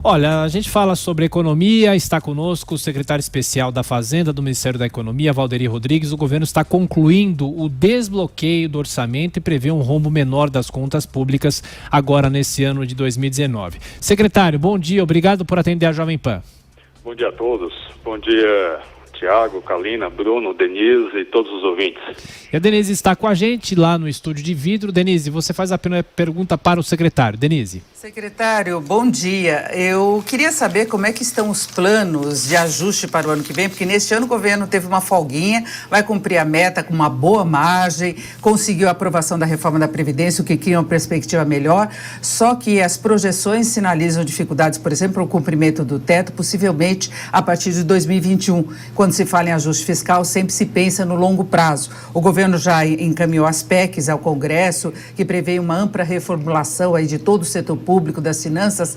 Olha, a gente fala sobre economia, está conosco o secretário especial da Fazenda do Ministério da Economia, Valderi Rodrigues. O governo está concluindo o desbloqueio do orçamento e prevê um rombo menor das contas públicas agora nesse ano de 2019. Secretário, bom dia, obrigado por atender a Jovem Pan. Bom dia a todos, bom dia Tiago, Kalina, Bruno, Denise e todos os ouvintes. E a Denise está com a gente lá no estúdio de vidro. Denise, você faz a pergunta para o secretário. Denise. Secretário, bom dia. Eu queria saber como é que estão os planos de ajuste para o ano que vem, porque neste ano o governo teve uma folguinha, vai cumprir a meta com uma boa margem, conseguiu a aprovação da reforma da Previdência, o que cria uma perspectiva melhor, só que as projeções sinalizam dificuldades, por exemplo, o cumprimento do teto, possivelmente a partir de 2021. Quando se fala em ajuste fiscal, sempre se pensa no longo prazo. O governo já encaminhou as PECs ao Congresso, que prevê uma ampla reformulação aí de todo o setor público das finanças,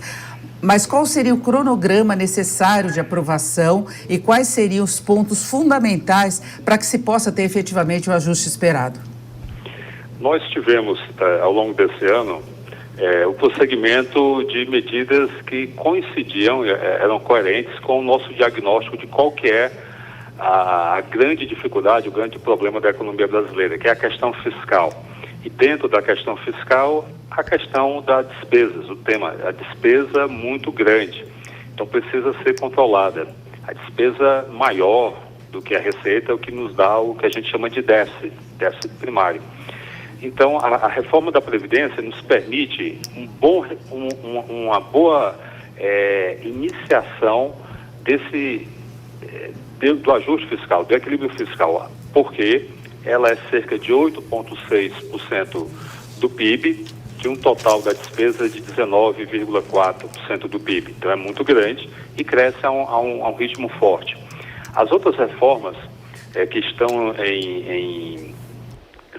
mas qual seria o cronograma necessário de aprovação e quais seriam os pontos fundamentais para que se possa ter efetivamente o ajuste esperado? Nós tivemos, ao longo desse ano, o prosseguimento de medidas que coincidiam, eram coerentes com o nosso diagnóstico de qual que é a grande dificuldade, o grande problema da economia brasileira, que é a questão fiscal. E dentro da questão fiscal, a questão das despesas, o tema, a despesa muito grande. Então precisa ser controlada. A despesa maior do que a receita é o que nos dá o que a gente chama de déficit primário. Então a reforma da Previdência nos permite uma boa iniciação do ajuste fiscal, do equilíbrio fiscal, porque ela é cerca de 8,6% do PIB, de um total da despesa de 19,4% do PIB. Então é muito grande e cresce a um ritmo forte. As outras reformas que estão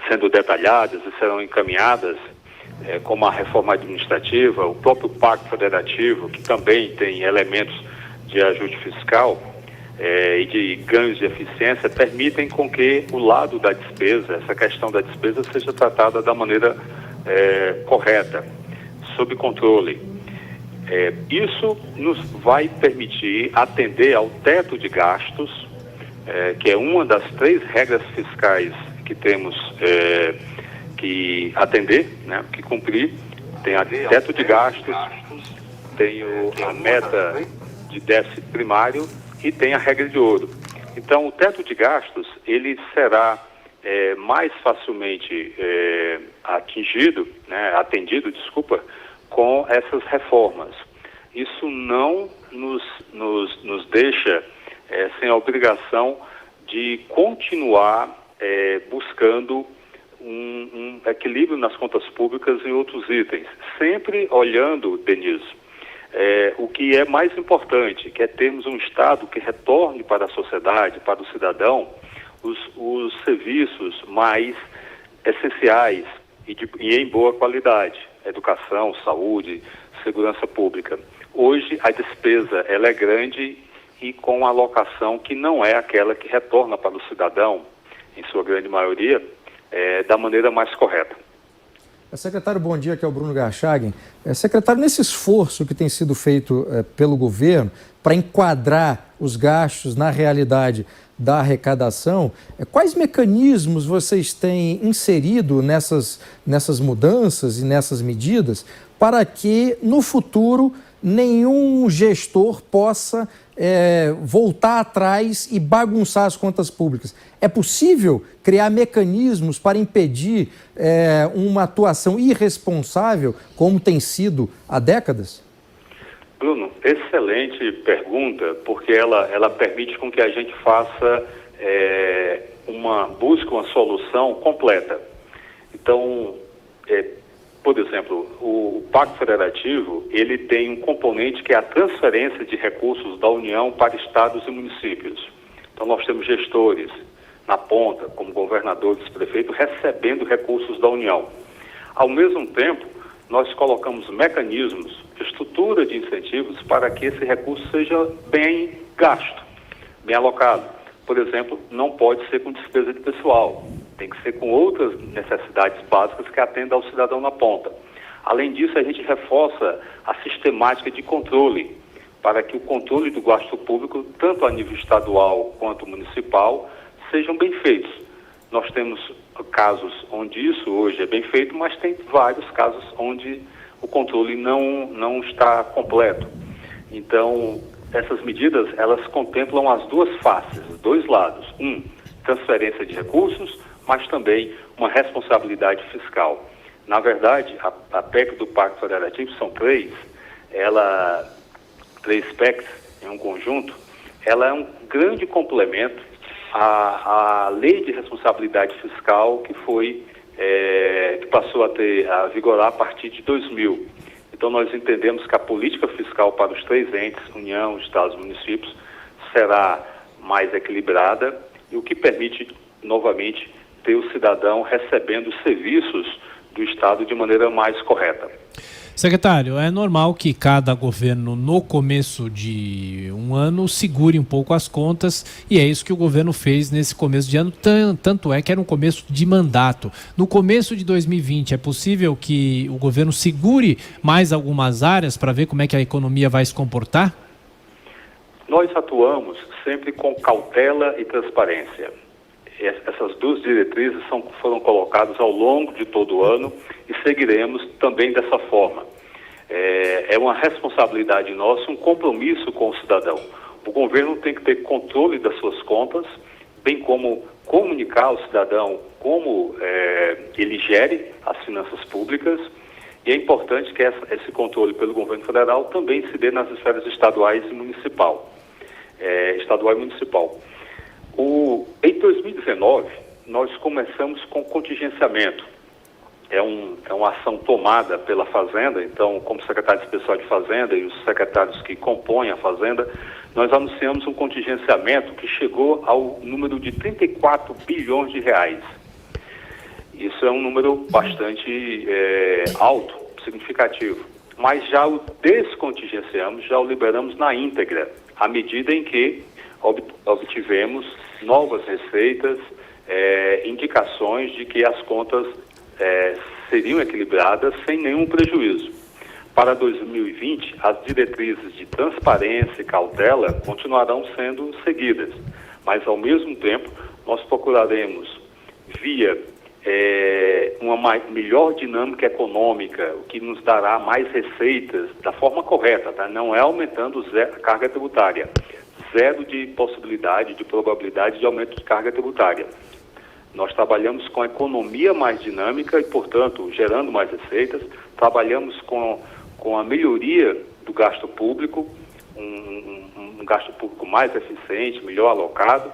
sendo detalhadas e serão encaminhadas, como a reforma administrativa, o próprio Pacto Federativo, que também tem elementos de ajuste fiscal, e de ganhos de eficiência, permitem com que o lado da despesa, essa questão da despesa, seja tratada da maneira correta, sob controle. Isso nos vai permitir atender ao teto de gastos, que é uma das 3 regras fiscais que temos que atender, né, que cumprir. Tem a teto de gastos, tem a meta de déficit primário e tem a regra de ouro. Então, o teto de gastos, ele será mais facilmente atendido, com essas reformas. Isso não nos deixa sem a obrigação de continuar buscando um equilíbrio nas contas públicas em outros itens, sempre olhando, Denise, o que é mais importante, que é termos um Estado que retorne para a sociedade, para o cidadão, os serviços mais essenciais e em boa qualidade, educação, saúde, segurança pública. Hoje a despesa ela é grande e com alocação que não é aquela que retorna para o cidadão, em sua grande maioria, da maneira mais correta. Secretário, bom dia, aqui é o Bruno Garchagen. Secretário, nesse esforço que tem sido feito pelo governo para enquadrar os gastos na realidade da arrecadação, quais mecanismos vocês têm inserido nessas mudanças e nessas medidas para que, no futuro, nenhum gestor possa voltar atrás e bagunçar as contas públicas? É possível criar mecanismos para impedir uma atuação irresponsável, como tem sido há décadas? Bruno, excelente pergunta, porque ela permite com que a gente faça busque uma solução completa. Então, por exemplo, o Pacto Federativo, ele tem um componente que é a transferência de recursos da União para estados e municípios. Então, nós temos gestores na ponta, como governadores, prefeitos, recebendo recursos da União. Ao mesmo tempo, nós colocamos mecanismos, estrutura de incentivos para que esse recurso seja bem gasto, bem alocado. Por exemplo, não pode ser com despesa de pessoal, tem que ser com outras necessidades básicas que atendam ao cidadão na ponta. Além disso, a gente reforça a sistemática de controle, para que o controle do gasto público, tanto a nível estadual quanto municipal, sejam bem feitos. Nós temos casos onde isso hoje é bem feito, mas tem vários casos onde o controle não está completo. Então, essas medidas, elas contemplam as duas faces, os dois lados. Transferência de recursos, mas também uma responsabilidade fiscal. Na verdade, a PEC do Pacto Federativo, são três PECs em um conjunto, ela é um grande complemento à Lei de Responsabilidade Fiscal que passou a vigorar a partir de 2000. Então, nós entendemos que a política fiscal para os três entes, União, Estados e municípios, será mais equilibrada, e o que permite, novamente, ter o cidadão recebendo os serviços do Estado de maneira mais correta. Secretário, é normal que cada governo, no começo de um ano, segure um pouco as contas, e é isso que o governo fez nesse começo de ano, tanto é que era um começo de mandato. No começo de 2020, é possível que o governo segure mais algumas áreas para ver como é que a economia vai se comportar? Nós atuamos sempre com cautela e transparência. Essas duas diretrizes foram colocadas ao longo de todo o ano e seguiremos também dessa forma. É uma responsabilidade nossa, um compromisso com o cidadão. O governo tem que ter controle das suas contas, bem como comunicar ao cidadão como ele gere as finanças públicas, e é importante que esse controle pelo governo federal também se dê nas esferas estaduais e municipal. Em 2019, nós começamos com contingenciamento. É uma ação tomada pela Fazenda, então, como secretário especial de Fazenda e os secretários que compõem a Fazenda, nós anunciamos um contingenciamento que chegou ao número de 34 bilhões de reais. Isso é um número bastante alto, significativo. Mas já o descontingenciamos, já o liberamos na íntegra, à medida em que obtivemos novas receitas, indicações de que as contas seriam equilibradas sem nenhum prejuízo. Para 2020, as diretrizes de transparência e cautela continuarão sendo seguidas, mas ao mesmo tempo nós procuraremos, via uma melhor dinâmica econômica, o que nos dará mais receitas da forma correta, tá? Não é aumentando a carga tributária. Zero de possibilidade, de probabilidade de aumento de carga tributária. Nós trabalhamos com a economia mais dinâmica e, portanto, gerando mais receitas. Trabalhamos com a melhoria do gasto público, um gasto público mais eficiente, melhor alocado,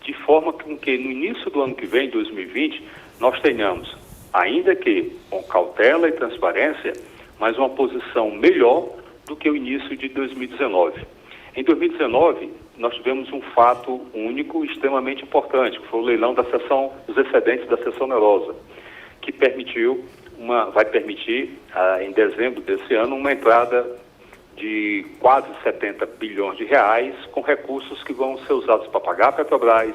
de forma que no início do ano que vem, 2020, nós tenhamos, ainda que com cautela e transparência, mas uma posição melhor do que o início de 2019. Em 2019, nós tivemos um fato único extremamente importante, que foi o leilão dos excedentes da seção onerosa, que vai permitir, em dezembro desse ano, uma entrada de quase 70 bilhões de reais, com recursos que vão ser usados para pagar a Petrobras,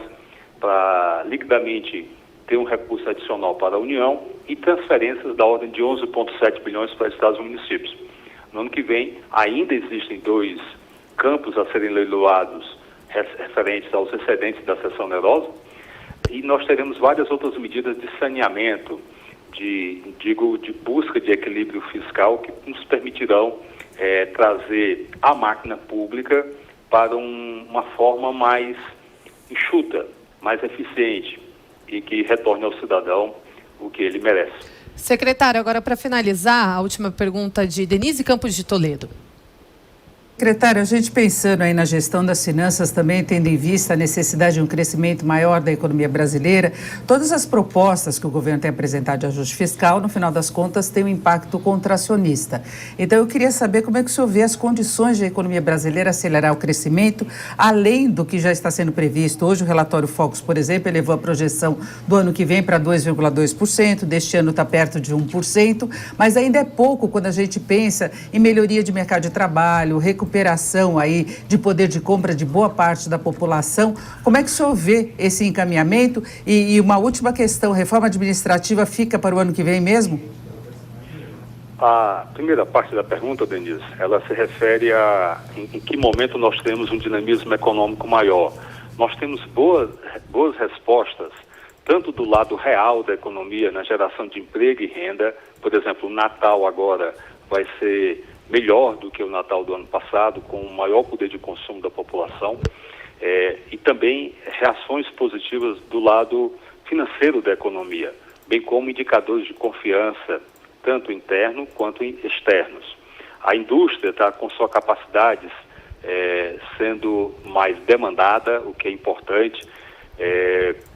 para liquidamente ter um recurso adicional para a União e transferências da ordem de 11,7 bilhões para estados e municípios. No ano que vem, ainda existem 2 campos a serem leiloados referentes aos excedentes da seção onerosa, e nós teremos várias outras medidas de saneamento, de busca de equilíbrio fiscal, que nos permitirão trazer a máquina pública para uma forma mais enxuta, mais eficiente, e que retorne ao cidadão o que ele merece. Secretário, agora para finalizar, a última pergunta de Denise Campos de Toledo. Secretário, a gente pensando aí na gestão das finanças, também tendo em vista a necessidade de um crescimento maior da economia brasileira, todas as propostas que o governo tem apresentado de ajuste fiscal, no final das contas, têm um impacto contracionista. Então, eu queria saber como é que o senhor vê as condições da economia brasileira acelerar o crescimento, além do que já está sendo previsto. Hoje, o relatório Focus, por exemplo, elevou a projeção do ano que vem para 2,2%, deste ano está perto de 1%, mas ainda é pouco quando a gente pensa em melhoria de mercado de trabalho, recuperação aí de poder de compra de boa parte da população. Como é que o senhor vê esse encaminhamento? E uma última questão, reforma administrativa fica para o ano que vem mesmo? A primeira parte da pergunta, Denise, ela se refere a em que momento nós temos um dinamismo econômico maior. Nós temos boas respostas, tanto do lado real da economia, na geração de emprego e renda. Por exemplo, o Natal agora vai ser melhor do que o Natal do ano passado, com um maior poder de consumo da população, e também reações positivas do lado financeiro da economia, bem como indicadores de confiança, tanto interno quanto externos. A indústria está com suas capacidades sendo mais demandada, o que é importante.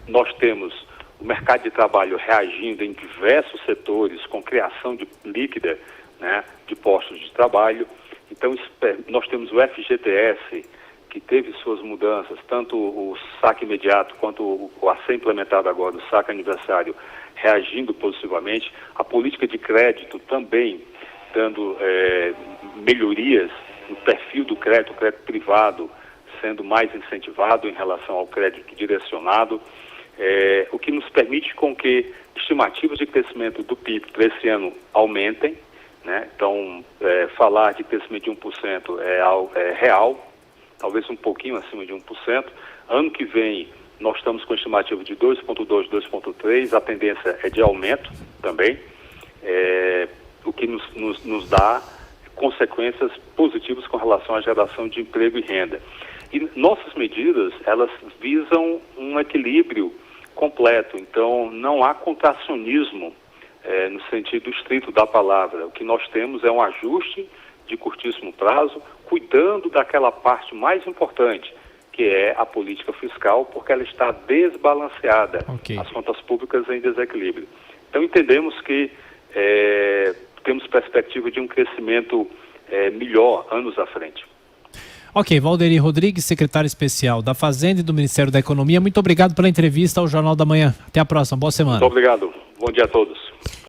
Nós temos o mercado de trabalho reagindo em diversos setores, com criação líquida, né, de postos de trabalho. Então, nós temos o FGTS, que teve suas mudanças, tanto o saque imediato quanto a ser implementado agora, o saque aniversário, reagindo positivamente. A política de crédito também dando melhorias no perfil do crédito, o crédito privado sendo mais incentivado em relação ao crédito direcionado, o que nos permite com que estimativas de crescimento do PIB para esse ano aumentem, né? Então, falar de crescimento de 1% é real, talvez um pouquinho acima de 1%. Ano que vem, nós estamos com estimativa de 2,2%, 2,3%, a tendência é de aumento também, o que nos dá consequências positivas com relação à geração de emprego e renda. E nossas medidas, elas visam um equilíbrio completo, então não há contracionismo no sentido estrito da palavra. O que nós temos é um ajuste de curtíssimo prazo, cuidando daquela parte mais importante, que é a política fiscal, porque ela está desbalanceada, as contas públicas em desequilíbrio. Então entendemos que temos perspectiva de um crescimento melhor anos à frente. Ok, Valderi Rodrigues, secretário especial da Fazenda e do Ministério da Economia, muito obrigado pela entrevista ao Jornal da Manhã. Até a próxima, boa semana. Muito obrigado, bom dia a todos.